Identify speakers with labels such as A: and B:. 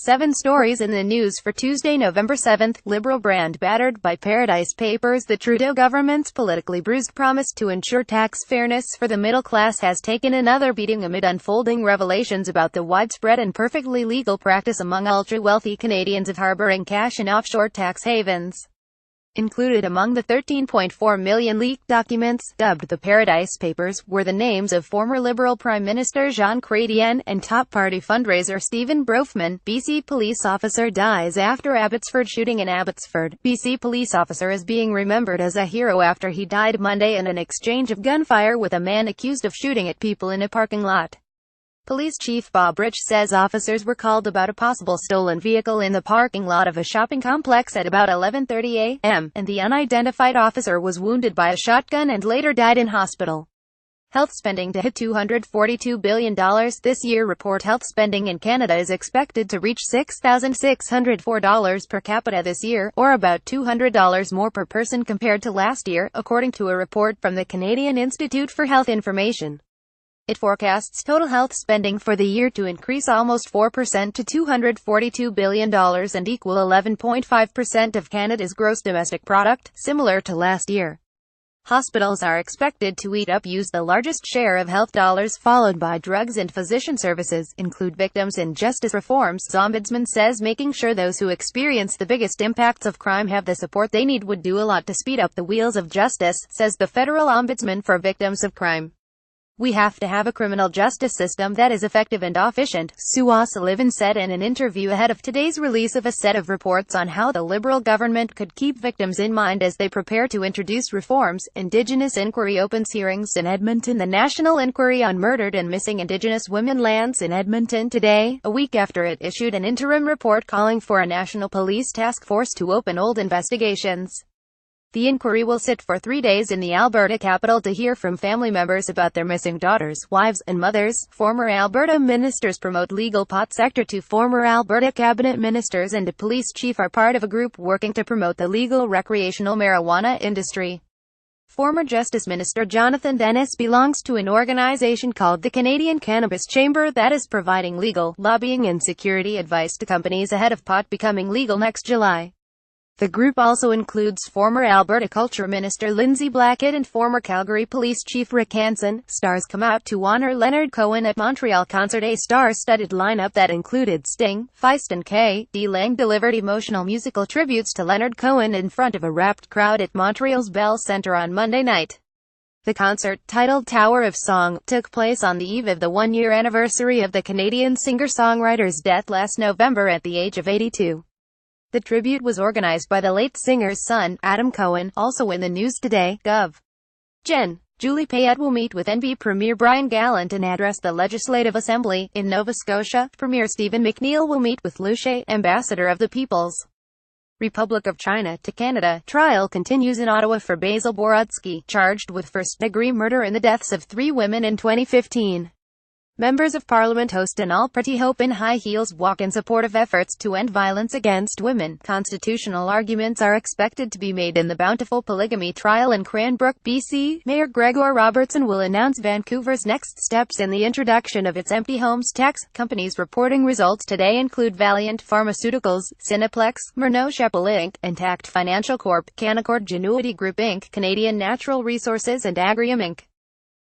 A: 7 stories in the news for Tuesday, November 7. Liberal brand battered by Paradise Papers. The Trudeau government's politically bruised promise to ensure tax fairness for the middle class has taken another beating amid unfolding revelations about the widespread and perfectly legal practice among ultra-wealthy Canadians of harbouring cash in offshore tax havens. Included among the 13.4 million leaked documents, dubbed the Paradise Papers, were the names of former Liberal Prime Minister Jean Chretien and top party fundraiser Stephen Bronfman. BC police officer dies after Abbotsford shooting. In Abbotsford, BC police officer is being remembered as a hero after he died Monday in an exchange of gunfire with a man accused of shooting at people in a parking lot. Police Chief Bob Rich says officers were called about a possible stolen vehicle in the parking lot of a shopping complex at about 11:30 a.m., and the unidentified officer was wounded by a shotgun and later died in hospital. Health spending to hit $242 billion this year. Report health spending in Canada is expected to reach $6,604 per capita this year, or about $200 more per person compared to last year, according to a report from the Canadian Institute for Health Information. It forecasts total health spending for the year to increase almost 4% to $242 billion and equal 11.5% of Canada's gross domestic product, similar to last year. Hospitals are expected to use the largest share of health dollars, followed by drugs and physician services, include victims and justice reforms. Ombudsman says making sure those who experience the biggest impacts of crime have the support they need would do a lot to speed up the wheels of justice, says the federal ombudsman for victims of crime. We have to have a criminal justice system that is effective and efficient, Sue O'Sullivan said in an interview ahead of today's release of a set of reports on how the Liberal government could keep victims in mind as they prepare to introduce reforms. Indigenous inquiry opens hearings in Edmonton. The National Inquiry on Murdered and Missing Indigenous Women lands in Edmonton today, a week after it issued an interim report calling for a national police task force to open old investigations. The inquiry will sit for 3 days in the Alberta capital to hear from family members about their missing daughters, wives, and mothers. Former Alberta ministers promote legal pot sector. 2 former Alberta cabinet ministers and a police chief are part of a group working to promote the legal recreational marijuana industry. Former Justice Minister Jonathan Denis belongs to an organization called the Canadian Cannabis Chamber that is providing legal, lobbying and security advice to companies ahead of pot becoming legal next July. The group also includes former Alberta Culture Minister Lindsay Blackett and former Calgary Police Chief Rick Hanson. Stars come out to honor Leonard Cohen at Montreal concert. A star-studded lineup that included Sting, Feist and K.D. Lang delivered emotional musical tributes to Leonard Cohen in front of a rapt crowd at Montreal's Bell Centre on Monday night. The concert, titled Tower of Song, took place on the eve of the 1-year anniversary of the Canadian singer-songwriter's death last November at the age of 82. The tribute was organized by the late singer's son, Adam Cohen. Also in the news today, Gov. Gen. Julie Payette will meet with NB Premier Brian Gallant and address the Legislative Assembly. In Nova Scotia, Premier Stephen McNeil will meet with Lu Shaye, Ambassador of the People's Republic of China to Canada. Trial continues in Ottawa for Basil Borutski, charged with first-degree murder in the deaths of 3 women in 2015. Members of Parliament host an all-party Hope in High Heels walk in support of efforts to end violence against women. Constitutional arguments are expected to be made in the bountiful polygamy trial in Cranbrook, BC. Mayor Gregor Robertson will announce Vancouver's next steps in the introduction of its empty homes tax. Companies reporting results today include Valiant Pharmaceuticals, Cineplex, Murnau Sheppel Inc., Intact Financial Corp., Canaccord Genuity Group Inc., Canadian Natural Resources and Agrium Inc.